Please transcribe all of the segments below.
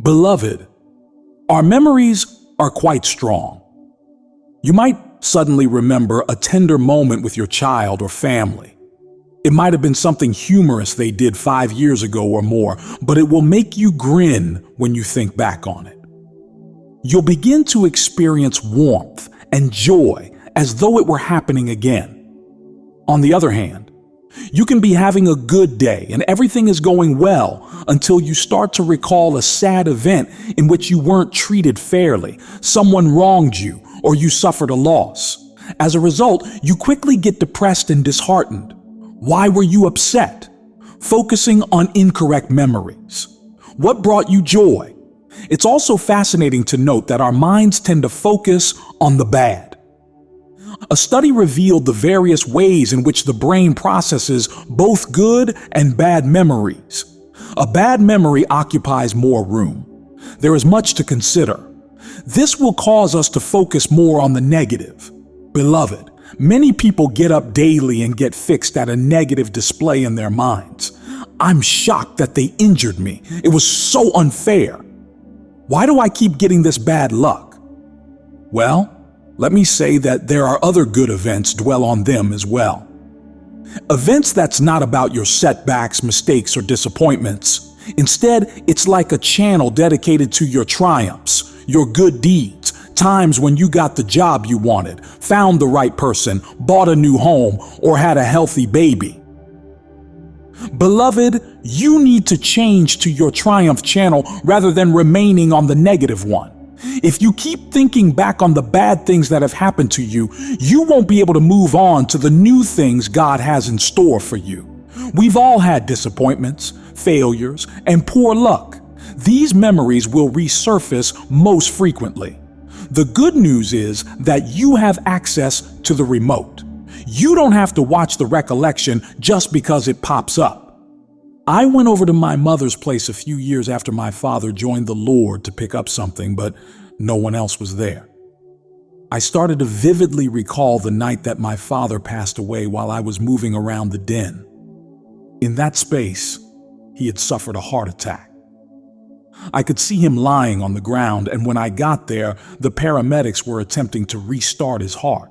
Beloved, our memories are quite strong. You might suddenly remember a tender moment with your child or family. It might have been something humorous they did 5 years ago or more, but it will make you grin when you think back on it. You'll begin to experience warmth and joy as though it were happening again. On the other hand, you can be having a good day and everything is going well until you start to recall a sad event in which you weren't treated fairly, someone wronged you, or you suffered a loss. As a result, you quickly get depressed and disheartened. Why were you upset? Focusing on incorrect memories. What brought you joy? It's also fascinating to note that our minds tend to focus on the bad. A study revealed the various ways in which the brain processes both good and bad memories. A bad memory occupies more room. There is much to consider. This will cause us to focus more on the negative. Beloved, many people get up daily and get fixed at a negative display in their minds. I'm shocked that they injured me. It was so unfair. Why do I keep getting this bad luck? Well, let me say that there are other good events. Dwell on them as well. Events that's not about your setbacks, mistakes, or disappointments. Instead, it's like a channel dedicated to your triumphs, your good deeds, times when you got the job you wanted, found the right person, bought a new home, or had a healthy baby. Beloved, you need to change to your triumph channel rather than remaining on the negative one. If you keep thinking back on the bad things that have happened to you, you won't be able to move on to the new things God has in store for you. We've all had disappointments, failures, and poor luck. These memories will resurface most frequently. The good news is that you have access to the remote. You don't have to watch the recollection just because it pops up. I went over to my mother's place a few years after my father joined the Lord to pick up something, but no one else was there. I started to vividly recall the night that my father passed away while I was moving around the den. In that space, he had suffered a heart attack. I could see him lying on the ground, and when I got there, the paramedics were attempting to restart his heart.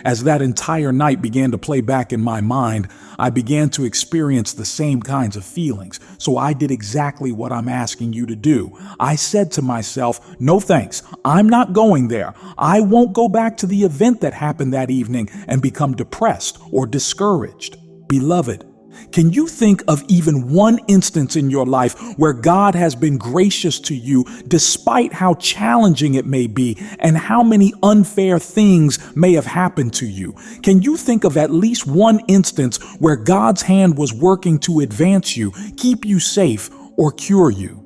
As that entire night began to play back in my mind, I began to experience the same kinds of feelings, so I did exactly what I'm asking you to do. I said to myself, no thanks, I'm not going there. I won't go back to the event that happened that evening and become depressed or discouraged. Beloved, can you think of even one instance in your life where God has been gracious to you despite how challenging it may be and how many unfair things may have happened to you? Can you think of at least one instance where God's hand was working to advance you, keep you safe, or cure you?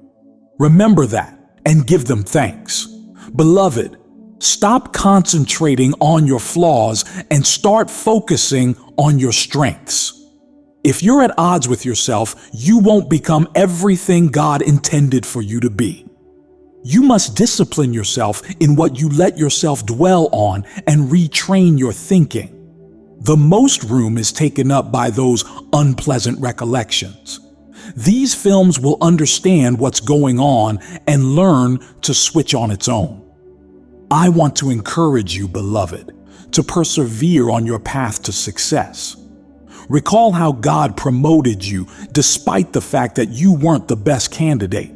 Remember that and give them thanks. Beloved, stop concentrating on your flaws and start focusing on your strengths. If you're at odds with yourself, you won't become everything God intended for you to be. You must discipline yourself in what you let yourself dwell on and retrain your thinking. The most room is taken up by those unpleasant recollections. These films will understand what's going on and learn to switch on its own. I want to encourage you, beloved, to persevere on your path to success. Recall how God promoted you despite the fact that you weren't the best candidate.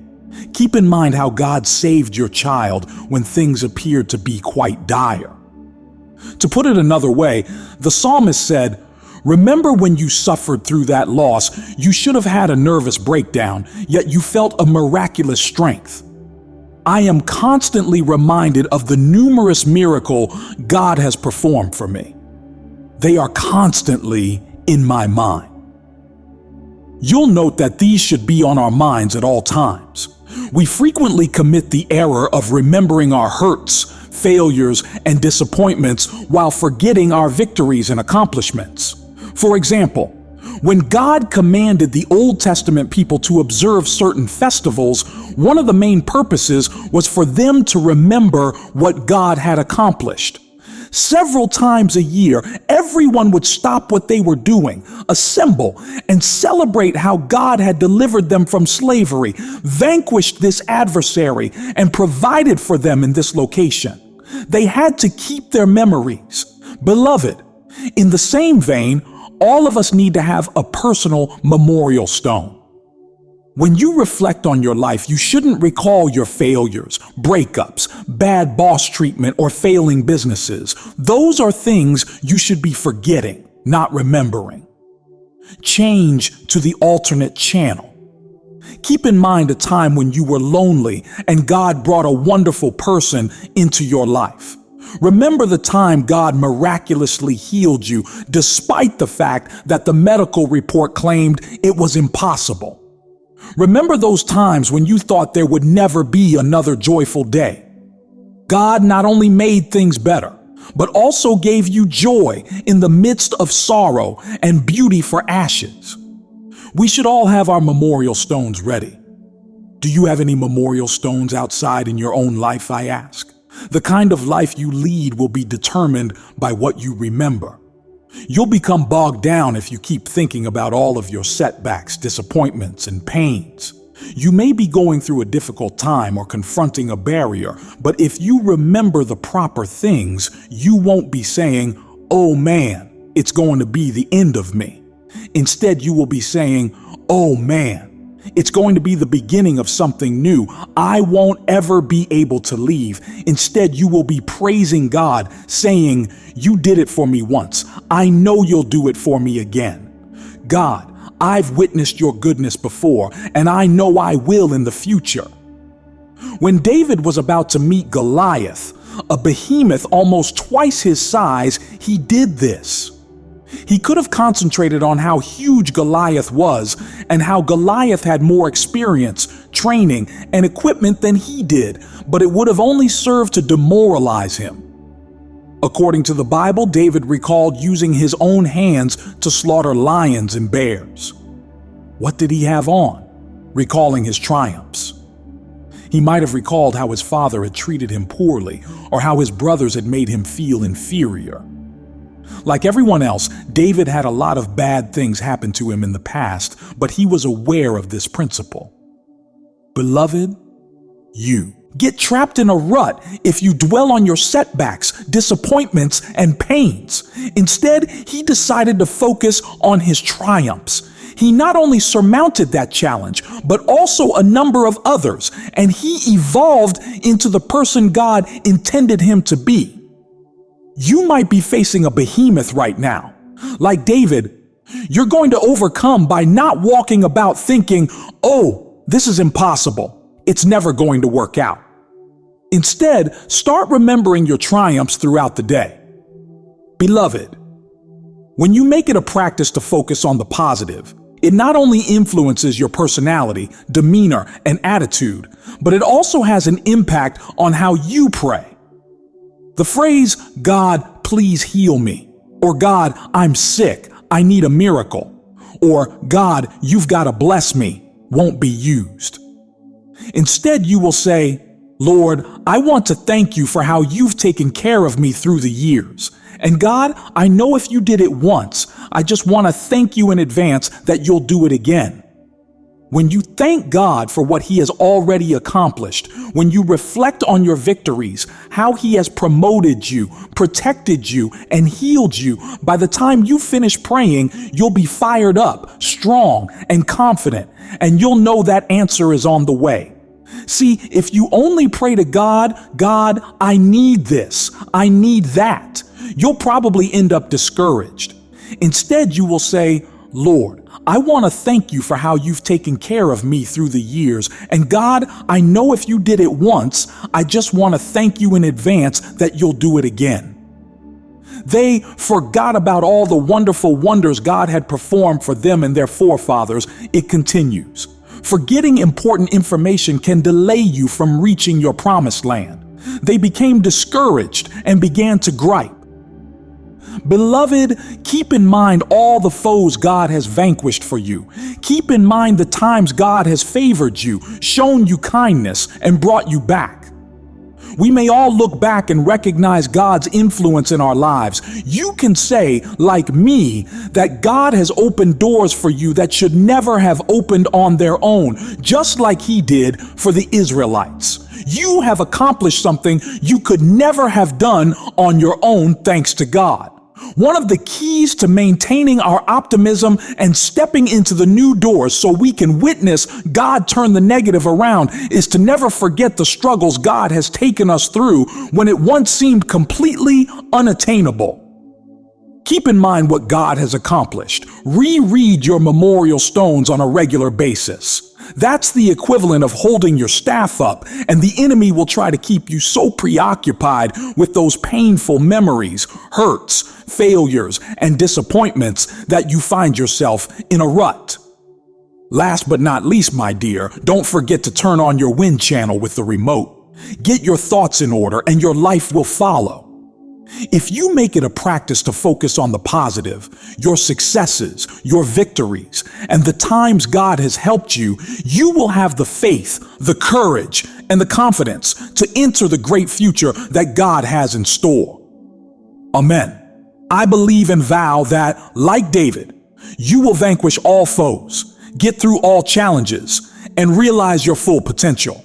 Keep in mind how God saved your child when things appeared to be quite dire. To put it another way, the psalmist said, "Remember when you suffered through that loss, you should have had a nervous breakdown, yet you felt a miraculous strength." I am constantly reminded of the numerous miracles God has performed for me. They are constantly in my mind. You'll note that these should be on our minds at all times. We frequently commit the error of remembering our hurts, failures, and disappointments while forgetting our victories and accomplishments. For example, when God commanded the Old Testament people to observe certain festivals, one of the main purposes was for them to remember what God had accomplished. Several times a year, everyone would stop what they were doing, assemble, and celebrate how God had delivered them from slavery, vanquished this adversary, and provided for them in this location. They had to keep their memories. Beloved, in the same vein, all of us need to have a personal memorial stone. When you reflect on your life, you shouldn't recall your failures, breakups, bad boss treatment, or failing businesses. Those are things you should be forgetting, not remembering. Change to the alternate channel. Keep in mind a time when you were lonely and God brought a wonderful person into your life. Remember the time God miraculously healed you despite the fact that the medical report claimed it was impossible. Remember those times when you thought there would never be another joyful day. God not only made things better, but also gave you joy in the midst of sorrow and beauty for ashes. We should all have our memorial stones ready. Do you have any memorial stones outside in your own life, I ask? The kind of life you lead will be determined by what you remember. You'll become bogged down if you keep thinking about all of your setbacks, disappointments, and pains. You may be going through a difficult time or confronting a barrier, but if you remember the proper things, you won't be saying, "Oh man, it's going to be the end of me." Instead, you will be saying, "Oh man, it's going to be the beginning of something new. I won't ever be able to leave." Instead, you will be praising God, saying, "You did it for me once. I know you'll do it for me again. God, I've witnessed your goodness before, and I know I will in the future." When David was about to meet Goliath, a behemoth almost twice his size, he did this. He could have concentrated on how huge Goliath was and how Goliath had more experience, training, and equipment than he did, but it would have only served to demoralize him. According to the Bible, David recalled using his own hands to slaughter lions and bears. What did he have on? Recalling his triumphs. He might have recalled how his father had treated him poorly or how his brothers had made him feel inferior. Like everyone else, David had a lot of bad things happen to him in the past, but he was aware of this principle. Beloved, you get trapped in a rut if you dwell on your setbacks, disappointments, and pains. Instead, he decided to focus on his triumphs. He not only surmounted that challenge, but also a number of others, and he evolved into the person God intended him to be. You might be facing a behemoth right now. Like David, you're going to overcome by not walking about thinking, "Oh, this is impossible. It's never going to work out." Instead, start remembering your triumphs throughout the day. Beloved, when you make it a practice to focus on the positive, it not only influences your personality, demeanor, and attitude, but it also has an impact on how you pray. The phrase, "God, please heal me," or "God, I'm sick, I need a miracle," or "God, you've got to bless me," won't be used. Instead, you will say, "Lord, I want to thank you for how you've taken care of me through the years. And God, I know if you did it once, I just want to thank you in advance that you'll do it again." When you thank God for what He has already accomplished, when you reflect on your victories, how He has promoted you, protected you, and healed you, by the time you finish praying, you'll be fired up, strong, and confident, and you'll know that answer is on the way. See, if you only pray to God, "God, I need this, I need that," you'll probably end up discouraged. Instead, you will say, "Lord, I want to thank you for how you've taken care of me through the years. And God, I know if you did it once, I just want to thank you in advance that you'll do it again." They forgot about all the wonderful wonders God had performed for them and their forefathers. It continues. Forgetting important information can delay you from reaching your promised land. They became discouraged and began to gripe. Beloved, keep in mind all the foes God has vanquished for you. Keep in mind the times God has favored you, shown you kindness, and brought you back. We may all look back and recognize God's influence in our lives. You can say, like me, that God has opened doors for you that should never have opened on their own, just like He did for the Israelites. You have accomplished something you could never have done on your own thanks to God. One of the keys to maintaining our optimism and stepping into the new doors so we can witness God turn the negative around is to never forget the struggles God has taken us through when it once seemed completely unattainable. Keep in mind what God has accomplished. Reread your memorial stones on a regular basis. That's the equivalent of holding your staff up, and the enemy will try to keep you so preoccupied with those painful memories, hurts, failures, and disappointments that you find yourself in a rut. Last but not least, my dear, don't forget to turn on your wind channel with the remote. Get your thoughts in order and your life will follow. If you make it a practice to focus on the positive, your successes, your victories, and the times God has helped you, you will have the faith, the courage, and the confidence to enter the great future that God has in store. Amen. I believe and vow that, like David, you will vanquish all foes, get through all challenges, and realize your full potential.